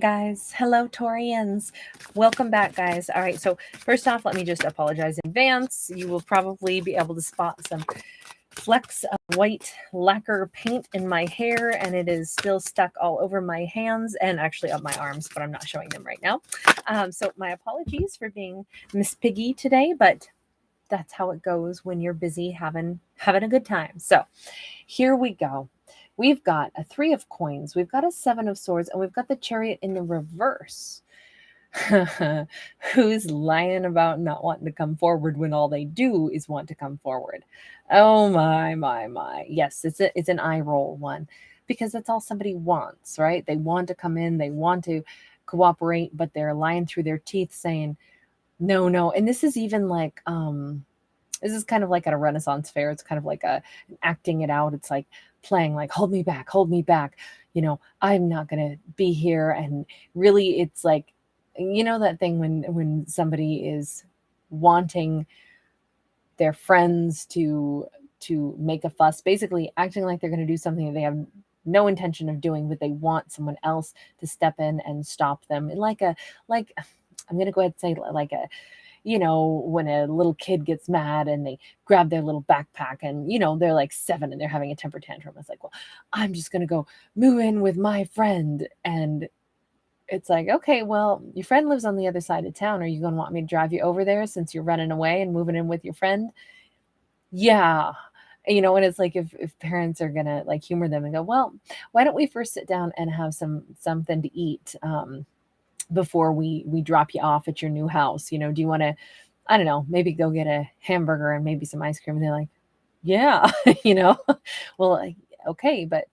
Guys, hello Torians, welcome back guys. All right, so first off, let me just apologize in advance. You will probably be able to spot some flecks of white lacquer paint in my hair, and it is still stuck all over my hands and actually up my arms, but I'm not showing them right now. So my apologies for being Miss Piggy today, but that's how it goes when you're busy having a good time. So here we go. We've got a 3 of coins, we've got a 7 of swords, and we've got the chariot in the reverse. Who's lying about not wanting to come forward when all they do is want to come forward? Oh my. Yes, it's an eye roll one, because that's all somebody wants, right? They want to come in, they want to cooperate, but they're lying through their teeth saying no. And this is even like this is kind of like at a Renaissance fair. It's kind of like acting it out. It's like playing like hold me back, I'm not going to be here. And really it's like, that thing when somebody is wanting their friends to make a fuss, basically acting like they're going to do something that they have no intention of doing, but they want someone else to step in and stop them. Like I'm going to go ahead and say like a, when a little kid gets mad and they grab their little backpack and, they're like 7 and they're having a temper tantrum. It's like, well, I'm just going to go move in with my friend. And it's like, okay, well, your friend lives on the other side of town. Are you going to want me to drive you over there since you're running away and moving in with your friend? Yeah. And it's like if parents are going to like humor them and go, well, why don't we first sit down and have something to eat? Before we drop you off at your new house, do you want to, I don't know, maybe go get a hamburger and maybe some ice cream? And they're like, yeah, well, okay, but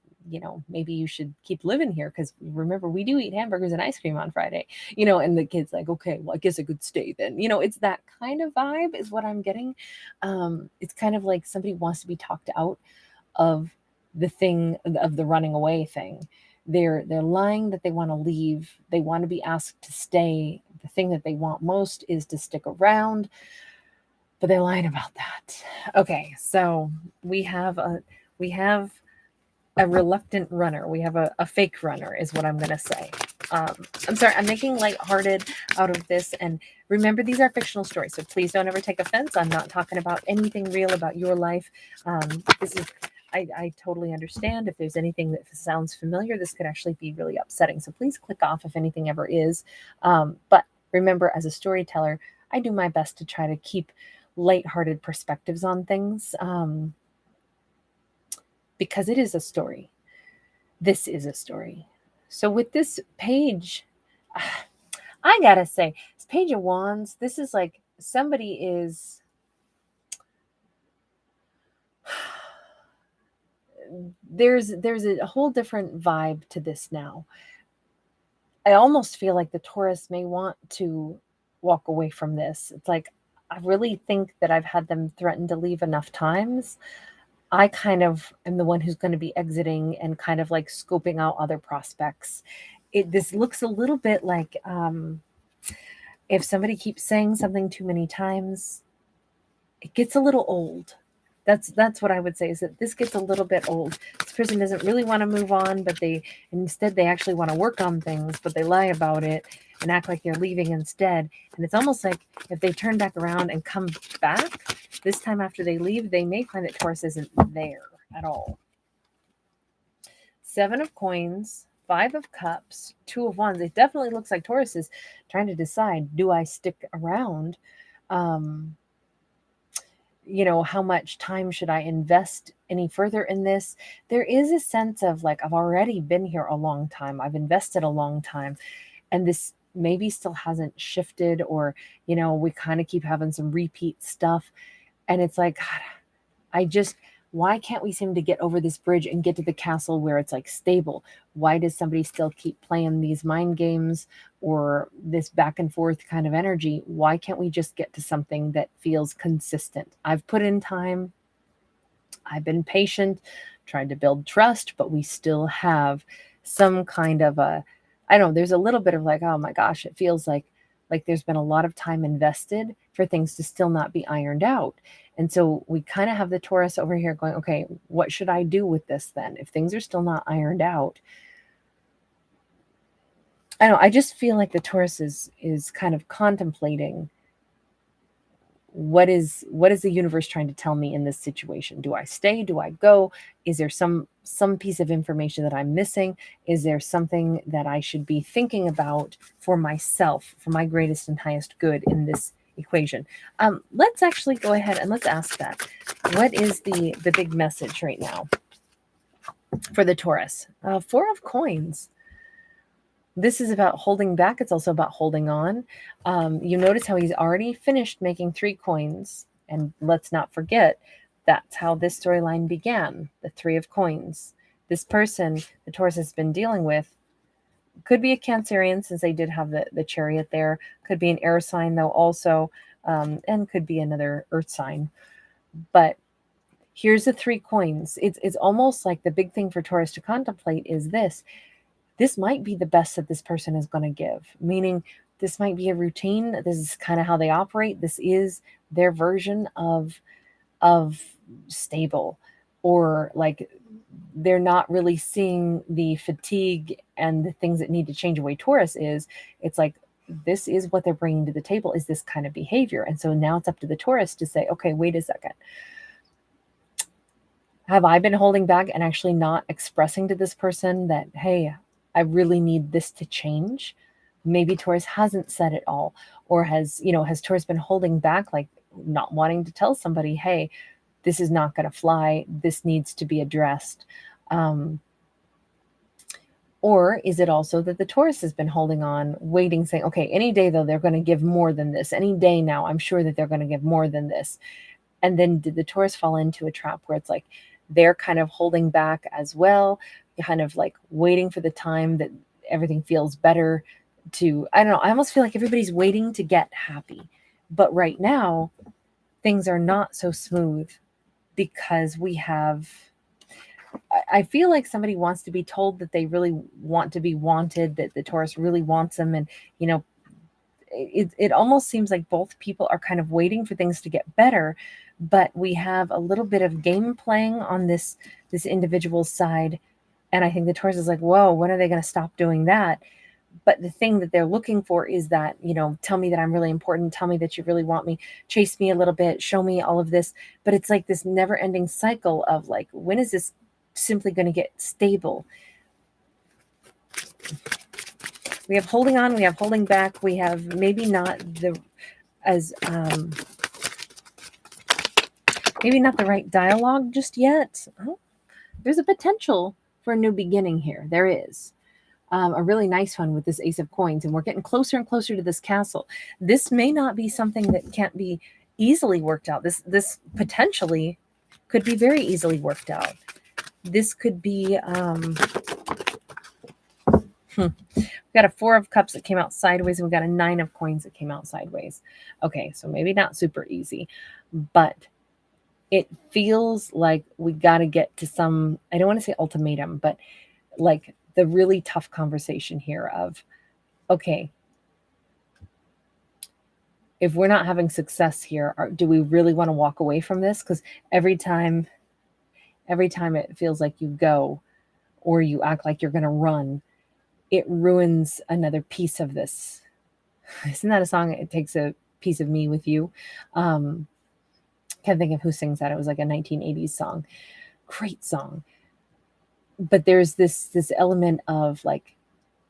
maybe you should keep living here because remember we do eat hamburgers and ice cream on Friday, and the kid's like, okay, well, I guess I could stay then. It's that kind of vibe is what I'm getting. It's kind of like somebody wants to be talked out of the thing, of the running away thing. They're lying that they want to leave. They want to be asked to stay. The thing that they want most is to stick around, but they're lying about that. Okay, so we have a reluctant runner. We have a fake runner, is what I'm gonna say. I'm sorry, I'm making lighthearted out of this. And remember, these are fictional stories, so please don't ever take offense. I'm not talking about anything real about your life. This is I totally understand if there's anything that sounds familiar. This could actually be really upsetting. So please click off if anything ever is. But remember, as a storyteller, I do my best to try to keep lighthearted perspectives on things, because it is a story. This is a story. So with this page, I gotta say, this Page of Wands, this is like somebody is there's a whole different vibe to this now. I almost feel like the Taurus may want to walk away from this. It's like I really think that I've had them threaten to leave enough times. I kind of am the one who's going to be exiting and kind of like scoping out other prospects. This looks a little bit like if somebody keeps saying something too many times, it gets a little old. That's what I would say, is that this gets a little bit old. This person doesn't really want to move on, but instead they actually want to work on things, but they lie about it and act like they're leaving instead. And it's almost like if they turn back around and come back, this time after they leave, they may find that Taurus isn't there at all. 7 of coins, 5 of cups, 2 of wands. It definitely looks like Taurus is trying to decide, do I stick around? How much time should I invest any further in this? There is a sense of like, I've already been here a long time. I've invested a long time. And this maybe still hasn't shifted, or, we kind of keep having some repeat stuff. And it's like, God, why can't we seem to get over this bridge and get to the castle where it's like stable? Why does somebody still keep playing these mind games or this back and forth kind of energy? Why can't we just get to something that feels consistent? I've put in time. I've been patient, tried to build trust, but we still have some kind of I don't know, there's a little bit of like, oh my gosh, it feels like there's been a lot of time invested for things to still not be ironed out. And so we kind of have the Taurus over here going, okay, what should I do with this then? If things are still not ironed out, I don't know, I just feel like the Taurus is kind of contemplating what is the universe trying to tell me in this situation. Do I stay? Do I go? Is there some piece of information that I'm missing? Is there something that I should be thinking about for myself, for my greatest and highest good in this equation? Let's actually go ahead and let's ask that. What is the big message right now for the Taurus? Four of Coins. This is about holding back. It's also about holding on. You notice how he's already finished making 3 coins. And let's not forget, that's how this storyline began, the 3 of Coins. This person the Taurus has been dealing with could be a Cancerian, since they did have the Chariot there. Could be an air sign, though, also, and could be another earth sign. But here's the 3 coins. It's almost like the big thing for Taurus to contemplate is this. This might be the best that this person is going to give, meaning this might be a routine. This is kind of how they operate. This is their version of stable, or like they're not really seeing the fatigue and the things that need to change away Taurus is. It's like, this is what they're bringing to the table, is this kind of behavior. And so now it's up to the Taurus to say, okay, wait a second. Have I been holding back and actually not expressing to this person that, hey, I really need this to change? Maybe Taurus hasn't said it all, or has Taurus been holding back, like not wanting to tell somebody, hey, this is not going to fly. This needs to be addressed. Or is it also that the Taurus has been holding on, waiting, saying, okay, any day though, they're going to give more than this. Any day now, I'm sure that they're going to give more than this. And then did the Taurus fall into a trap where it's like, they're kind of holding back as well, kind of like waiting for the time that everything feels better to, I don't know, I almost feel like everybody's waiting to get happy. But right now, things are not so smooth because we have, I feel like somebody wants to be told that they really want to be wanted, that the Taurus really wants them. And, it almost seems like both people are kind of waiting for things to get better, but we have a little bit of game playing on this individual side. And I think the Taurus is like, whoa, when are they going to stop doing that? But the thing that they're looking for is that, tell me that I'm really important. Tell me that you really want me. Chase me a little bit. Show me all of this. But it's like this never ending cycle of like, when is this simply going to get stable? We have holding on, we have holding back, we have maybe not the right dialogue just yet. Oh, there's a potential for a new beginning here. There is a really nice one with this Ace of Coins, and we're getting closer and closer to this castle. This may not be something that can't be easily worked out. This potentially could be very easily worked out. This could be we got a 4 of Cups that came out sideways, and we got a 9 of Coins that came out sideways. Okay, so maybe not super easy, but it feels like we got to get to some, I don't want to say ultimatum, but like the really tough conversation here of, okay, if we're not having success here, do we really want to walk away from this? Because every time it feels like you go or you act like you're going to run, it ruins another piece of this. Isn't that a song? It takes a piece of me with you. Can't think of who sings that. It was like a 1980s song. Great song. But there's this element of like,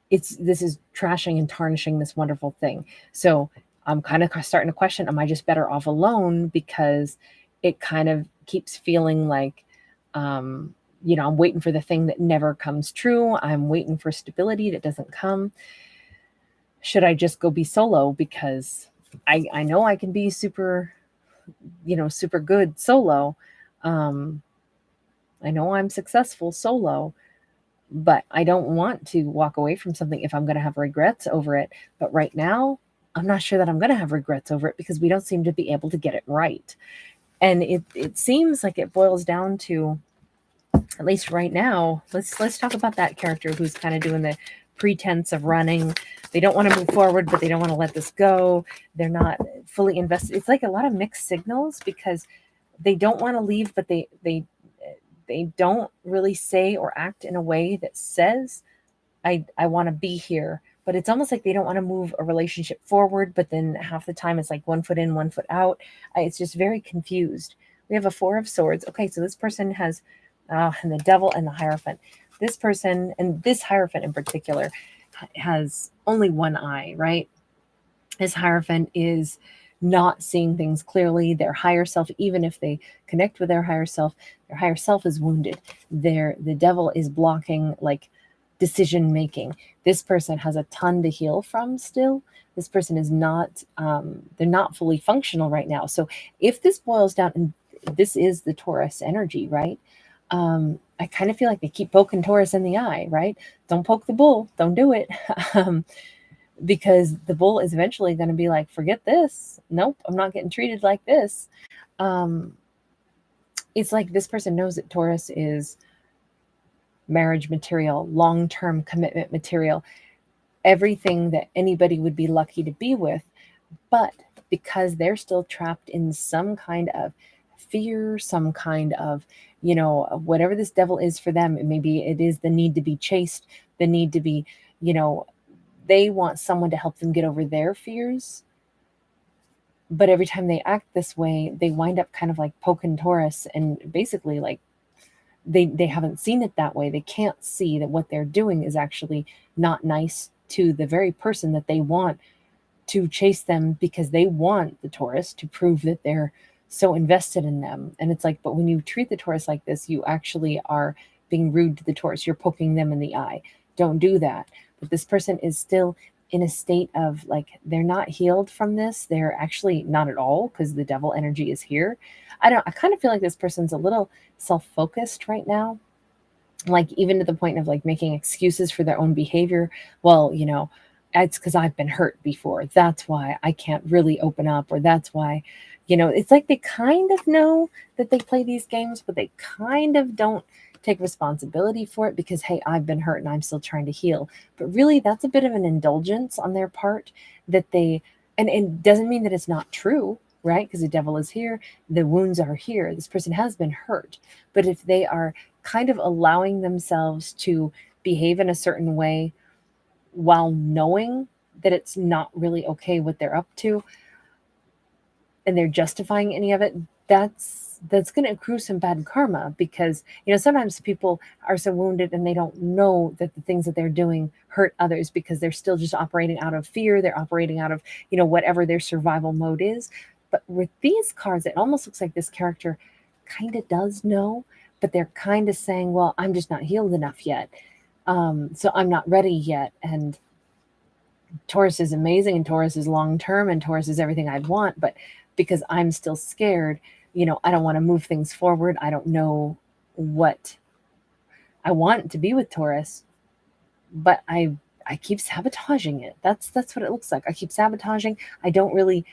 this is trashing and tarnishing this wonderful thing. So I'm kind of starting to question, am I just better off alone? Because it kind of keeps feeling like, I'm waiting for the thing that never comes true. I'm waiting for stability that doesn't come. Should I just go be solo? Because I know I can be super good solo. I know I'm successful solo, but I don't want to walk away from something if I'm going to have regrets over it. But right now, I'm not sure that I'm going to have regrets over it because we don't seem to be able to get it right. And it seems like it boils down to, at least right now, let's talk about that character who's kind of doing the pretense of running. They don't want to move forward, but they don't want to let this go. They're not fully invested. It's like a lot of mixed signals because they don't want to leave, but they don't really say or act in a way that says, I want to be here, but it's almost like they don't want to move a relationship forward, but then half the time it's like 1 foot in, 1 foot out. It's just very confused. We have a Four of Swords. Okay, so this person has and the Devil and the Hierophant. This person, and this Hierophant in particular, has only one eye, right? This Hierophant is not seeing things clearly. Their higher self, even if they connect with their higher self is wounded. The Devil is blocking like decision making. This person has a ton to heal from still. This person is not they're not fully functional right now. So if this boils down, and this is the Taurus energy, right? I kind of feel like they keep poking Taurus in the eye, right? Don't poke the bull, don't do it. Because the bull is eventually going to be like, forget this. Nope, I'm not getting treated like this. It's like this person knows that Taurus is marriage material, long-term commitment material, everything that anybody would be lucky to be with. But because they're still trapped in some kind of fear, some kind of, whatever this devil is for them, maybe it is the need to be chased, the need to be, they want someone to help them get over their fears. But every time they act this way, they wind up kind of like poking Taurus, and basically like they haven't seen it that way. They can't see that what they're doing is actually not nice to the very person that they want to chase them, because they want the Taurus to prove that they're so invested in them. And it's like, but when you treat the Taurus like this, you actually are being rude to the Taurus. You're poking them in the eye. Don't do that. But this person is still in a state of like, they're not healed from this. They're actually not at all, because the Devil energy is here. I kind of feel like this person's a little self-focused right now. Like even to the point of like making excuses for their own behavior. Well, it's because I've been hurt before. That's why I can't really open up, or that's why, it's like they kind of know that they play these games, but they kind of don't take responsibility for it because, hey, I've been hurt and I'm still trying to heal. But really, that's a bit of an indulgence on their part that and it doesn't mean that it's not true, right? Because the Devil is here, the wounds are here. This person has been hurt. But if they are kind of allowing themselves to behave in a certain way while knowing that it's not really okay what they're up to, and they're justifying any of it, that's going to accrue some bad karma. Because sometimes people are so wounded and they don't know that the things that they're doing hurt others, because they're still just operating out of fear. They're operating out of whatever their survival mode is. But with these cards, it almost looks like this character kind of does know, but they're kind of saying, well, I'm just not healed enough yet, so I'm not ready yet. And Taurus is amazing, and Taurus is long term, and Taurus is everything I'd want, but because I'm still scared, I don't want to move things forward. I don't know what I want to be with Taurus, but I keep sabotaging it. That's what it looks like. I keep sabotaging. I don't really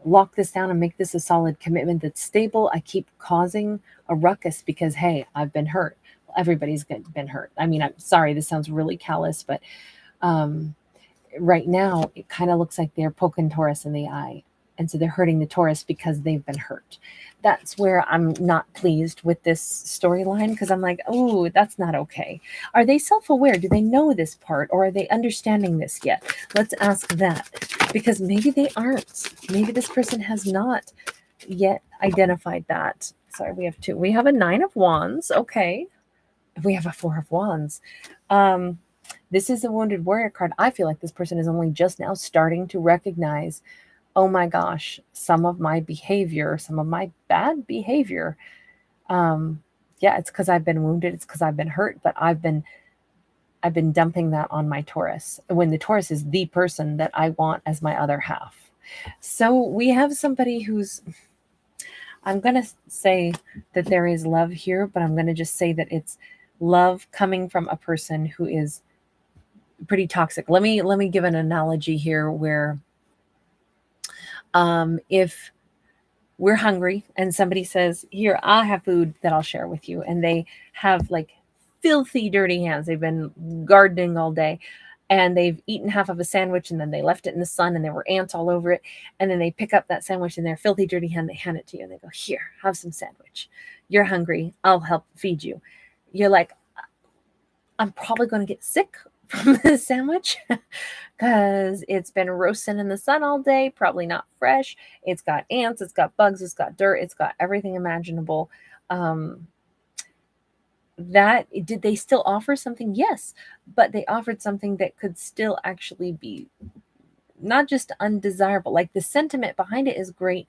lock this down and make this a solid commitment that's stable. I keep causing a ruckus because, hey, I've been hurt. Well, everybody's been hurt. I mean, I'm sorry, this sounds really callous, but right now it kind of looks like they're poking Taurus in the eye. And so they're hurting the Taurus because they've been hurt. That's where I'm not pleased with this storyline, because I'm like, oh, that's not okay. Are they self-aware? Do they know this part, or are they understanding this yet? Let's ask that, because maybe they aren't. Maybe this person has not yet identified that. Sorry, we have two. We have a Nine of Wands. Okay. We have a Four of Wands. This is a Wounded Warrior card. I feel like this person is only just now starting to recognize, oh my gosh, some of my behavior, some of my bad behavior. It's because I've been wounded. It's because I've been hurt, but I've been dumping that on my Taurus, when the Taurus is the person that I want as my other half. So we have somebody who's, I'm going to say that there is love here, but I'm going to just say that it's love coming from a person who is pretty toxic. Let me give an analogy here where if we're hungry and somebody says, here, I have food that I'll share with you, and they have like filthy, dirty hands. They've been gardening all day, and they've eaten half of a sandwich, and then they left it in the sun, and there were ants all over it. And then they pick up that sandwich in their filthy, dirty hand. They hand it to you, and they go, here, have some sandwich. You're hungry. I'll help feed you. You're like, I'm probably going to get sick from the sandwich because it's been roasting in the sun all day, probably not fresh. It's got ants, it's got bugs, it's got dirt, it's got everything imaginable. That did they still offer something? Yes, but they offered something that could still actually be not just undesirable. Like the sentiment behind it is great,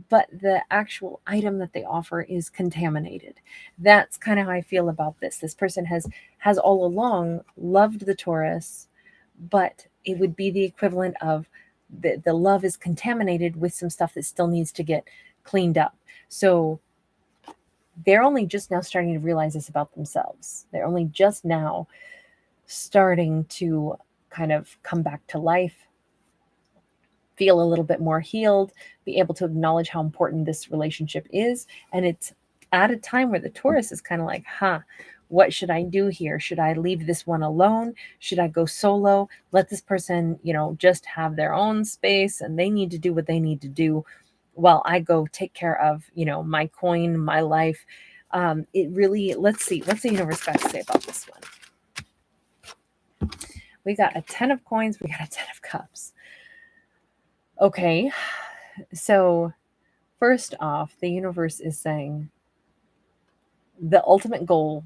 but the actual item that they offer is contaminated. That's kind of how I feel about this. This person has all along loved the Taurus, but it would be the equivalent of the love is contaminated with some stuff that still needs to get cleaned up. So they're only just now starting to realize this about themselves. They're only just now starting to kind of come back to life, feel a little bit more healed, be able to acknowledge how important this relationship is. And it's at a time where the Taurus is kind of like, what should I do here? Should I leave this one alone? Should I go solo? Let this person, just have their own space and they need to do what they need to do while I go take care of, my coin, my life. It really, let's see, what's the universe got to say about this one? We got a 10 of coins. We got a 10 of cups. Okay. So first off, the universe is saying the ultimate goal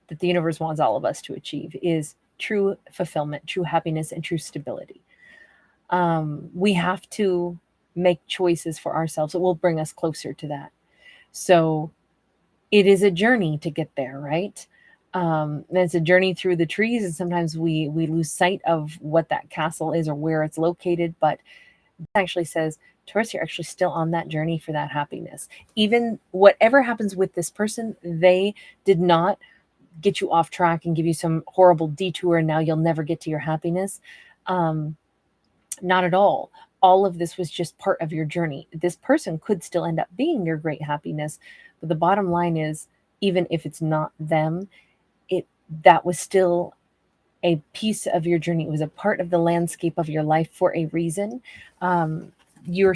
that the universe wants all of us to achieve is true fulfillment, true happiness, and true stability. We have to make choices for ourselves that will bring us closer to that. So it is a journey to get there, right? And it's a journey through the trees, and sometimes we lose sight of what that castle is or where it's located. But it actually says, Taurus, you're actually still on that journey for that happiness. Even whatever happens with this person, they did not get you off track and give you some horrible detour and now you'll never get to your happiness. Not at all. All of this was just part of your journey. This person could still end up being your great happiness, but the bottom line is, even if it's not them, that was still a piece of your journey. It was a part of the landscape of your life for a reason. You're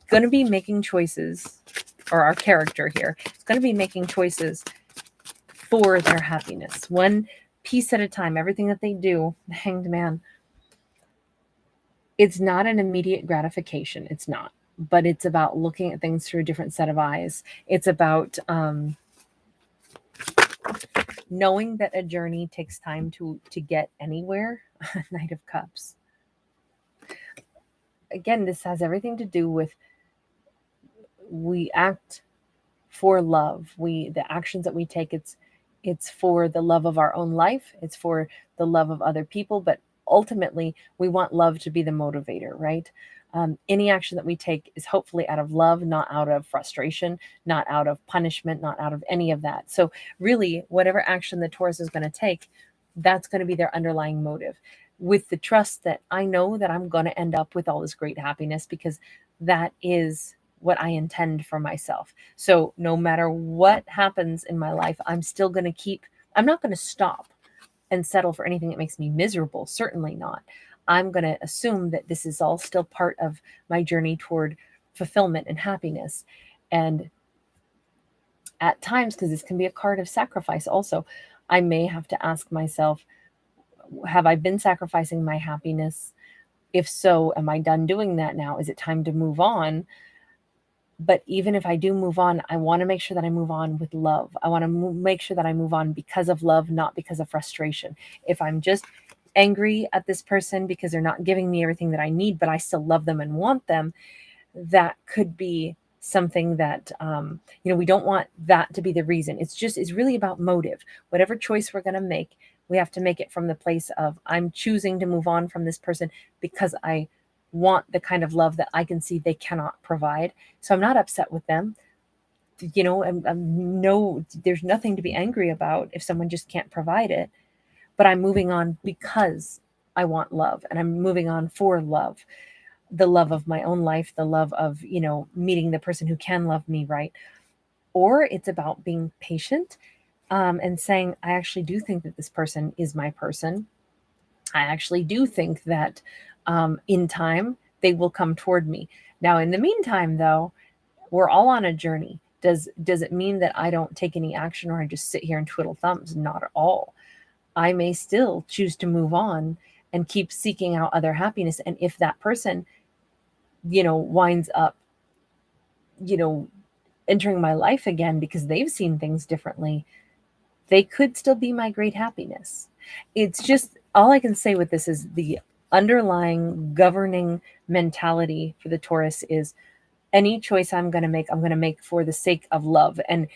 going to be making choices, or our character here is going to be making choices for their happiness, one piece at a time. Everything that they do, the Hanged Man, it's not an immediate gratification. It's not, but it's about looking at things through a different set of eyes. It's about knowing that a journey takes time to get anywhere. Knight of Cups. Again, this has everything to do with we act for love. The actions that we take, it's for the love of our own life. It's for the love of other people, but ultimately we want love to be the motivator, right? Any action that we take is hopefully out of love, not out of frustration, not out of punishment, not out of any of that. So really, whatever action the Taurus is going to take, that's going to be their underlying motive, with the trust that I know that I'm going to end up with all this great happiness because that is what I intend for myself. So no matter what happens in my life, I'm not going to stop and settle for anything that makes me miserable. Certainly not. I'm going to assume that this is all still part of my journey toward fulfillment and happiness. And at times, because this can be a card of sacrifice also, I may have to ask myself, have I been sacrificing my happiness? If so, am I done doing that now? Is it time to move on? But even if I do move on, I want to make sure that I move on with love. I want to make sure that I move on because of love, not because of frustration. If I'm just angry at this person because they're not giving me everything that I need, but I still love them and want them, that could be something that, we don't want that to be the reason. It's really about motive. Whatever choice we're going to make, we have to make it from the place of, I'm choosing to move on from this person because I want the kind of love that I can see they cannot provide. So I'm not upset with them. No, there's nothing to be angry about if someone just can't provide it. But I'm moving on because I want love, and I'm moving on for love, the love of my own life, the love of, meeting the person who can love me, right? Or it's about being patient and saying, I actually do think that this person is my person. I actually do think that in time they will come toward me. Now, in the meantime, though, we're all on a journey. Does it mean that I don't take any action or I just sit here and twiddle thumbs? Not at all. I may still choose to move on and keep seeking out other happiness. And if that person, winds up, entering my life again because they've seen things differently, they could still be my great happiness. It's just, all I can say with this is the underlying governing mentality for the Taurus is any choice I'm going to make for the sake of love. And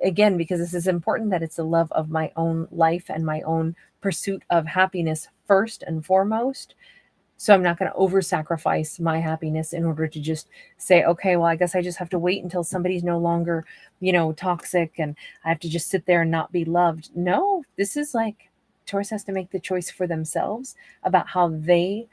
again, because this is important, that it's the love of my own life and my own pursuit of happiness first and foremost. So I'm not going to over sacrifice my happiness in order to just say, okay, well, I guess I just have to wait until somebody's no longer, toxic, and I have to just sit there and not be loved. No, this is like Taurus has to make the choice for themselves about how they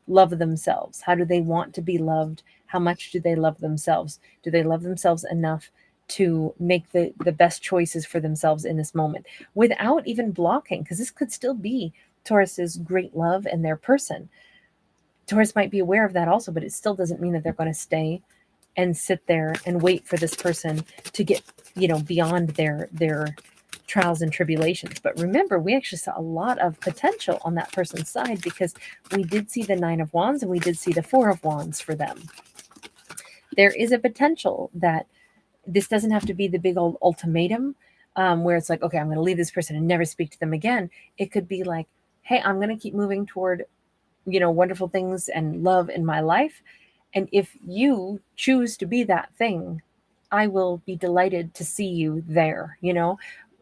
love themselves. How do they want to be loved? How much do they love themselves? Do they love themselves enough to make the best choices for themselves in this moment without even blocking? Because this could still be Taurus's great love and their person. Taurus might be aware of that also, but it still doesn't mean that they're going to stay and sit there and wait for this person to get, beyond their trials and tribulations. But remember, we actually saw a lot of potential on that person's side because we did see the 9 of Wands and we did see the 4 of Wands for them. There is a potential that this doesn't have to be the big old ultimatum where it's like, okay, I'm going to leave this person and never speak to them again. It could be like, hey, I'm going to keep moving toward wonderful things and love in my life. And if you choose to be that thing, I will be delighted to see you there.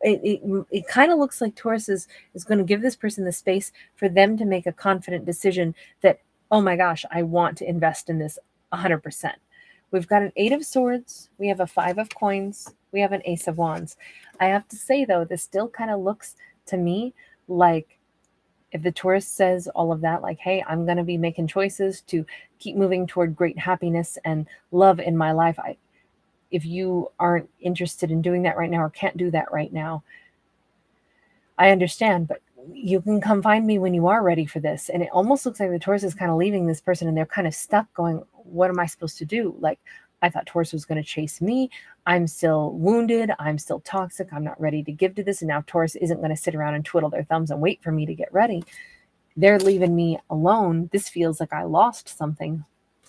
It kind of looks like Taurus is going to give this person the space for them to make a confident decision that, oh my gosh, I want to invest in this 100%. We've got an 8 of Swords. We have a 5 of Coins. We have an Ace of Wands. I have to say, though, this still kind of looks to me like, if the Taurus says all of that, like, hey, I'm going to be making choices to keep moving toward great happiness and love in my life. If you aren't interested in doing that right now or can't do that right now, I understand, but you can come find me when you are ready for this. And it almost looks like the Taurus is kind of leaving this person and they're kind of stuck going, what am I supposed to do? Like, I thought Taurus was going to chase me. I'm still wounded. I'm still toxic. I'm not ready to give to this. And now Taurus isn't going to sit around and twiddle their thumbs and wait for me to get ready. They're leaving me alone. This feels like I lost something.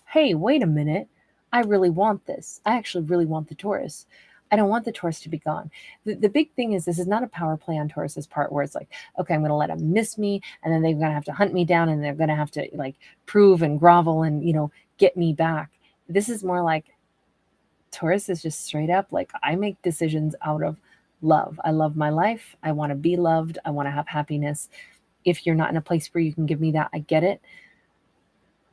Hey, wait a minute. I really want this. I actually really want the Taurus. I don't want the Taurus to be gone. The big thing is this is not a power play on Taurus's part where it's like, okay, I'm going to let them miss me and then they're going to have to hunt me down and they're going to have to like prove and grovel and, get me back. This is more like Taurus is just straight up like, I make decisions out of love. I love my life. I want to be loved. I want to have happiness. If you're not in a place where you can give me that, I get it.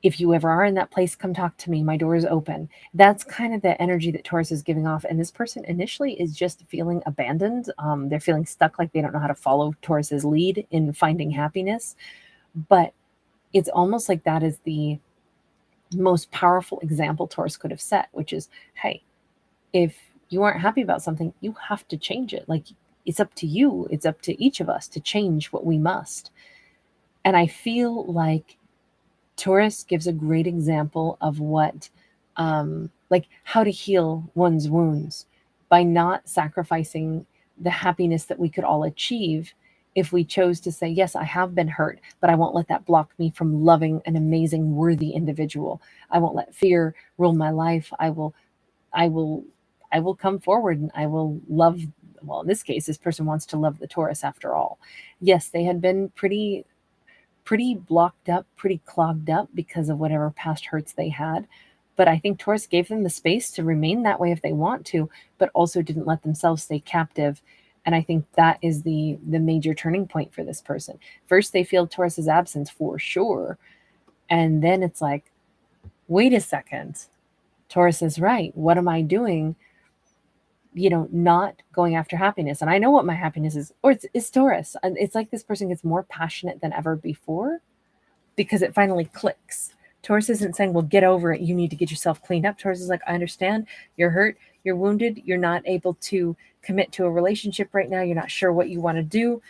If you ever are in that place, come talk to me. My door is open. That's kind of the energy that Taurus is giving off. And this person initially is just feeling abandoned. They're feeling stuck, like they don't know how to follow Taurus's lead in finding happiness. But it's almost like that is the most powerful example Taurus could have set, which is, hey, if you aren't happy about something, you have to change it. Like, it's up to you. It's up to each of us to change what we must. And I feel like Taurus gives a great example of what, like how to heal one's wounds by not sacrificing the happiness that we could all achieve if we chose to say, yes, I have been hurt, but I won't let that block me from loving an amazing, worthy individual. I won't let fear rule my life. I will come forward and I will love. Well, in this case, this person wants to love the Taurus after all. Yes, they had been pretty blocked up, pretty clogged up because of whatever past hurts they had. But I think Taurus gave them the space to remain that way if they want to, but also didn't let themselves stay captive. And I think that is the major turning point for this person. First, they feel Taurus's absence for sure. And then it's like, wait a second. Taurus is right. What am I doing? Not going after happiness. And I know what my happiness is, or it's Taurus. And it's like this person gets more passionate than ever before because it finally clicks. Taurus isn't saying, well, get over it. You need to get yourself cleaned up. Taurus is like, I understand. You're hurt. You're wounded. You're not able to commit to a relationship right now. You're not sure what you want to do.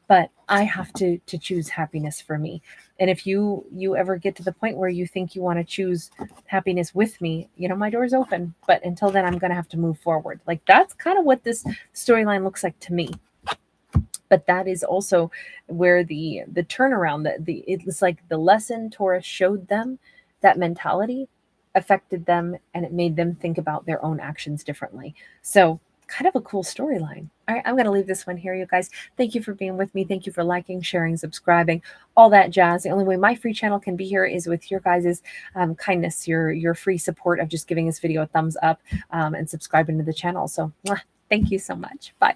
but I have to choose happiness for me. And if you ever get to the point where you think you want to choose happiness with me, you know, my door's open. But until then, I'm going to have to move forward. Like, that's kind of what this storyline looks like to me. But that is also where the turnaround, that it's like the lesson Taurus showed them, that mentality affected them, and it made them think about their own actions differently. So kind of a cool storyline. All right, I'm going to leave this one here, you guys. Thank you for being with me. Thank you for liking, sharing, subscribing, all that jazz. The only way my free channel can be here is with your guys' kindness, your free support of just giving this video a thumbs up and subscribing to the channel. So thank you so much. Bye.